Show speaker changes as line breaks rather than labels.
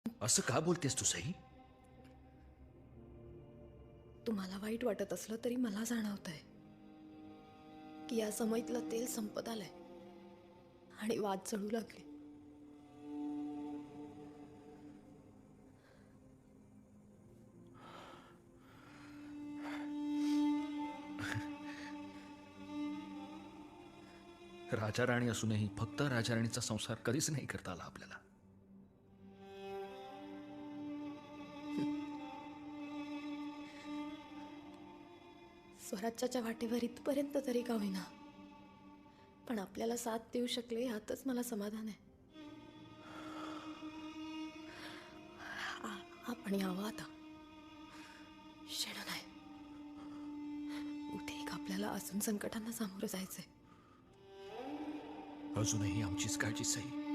असं का बोलतेस तू सई?
तुम्हाला वाईट वाटत असलं तरी मला जाणवतंय की या समईतलं तेल संपत आलंय आणि वाद चढू लागले.
राजा राणी असूनही फक्त राजा राणीचा संसार कधीच नाही करता आला आपल्याला.
स्वराज्याच्या वाटेवर इथपर्यंत तरी का होईना, पण आपल्याला साथ देऊ शकले यातच मला समाधान आहे. आपण यावं आता, शेण नाही. उठे एक आपल्याला असून संकटांना सामोरं जायचंय.
अजूनही आमचीच काळजी सई.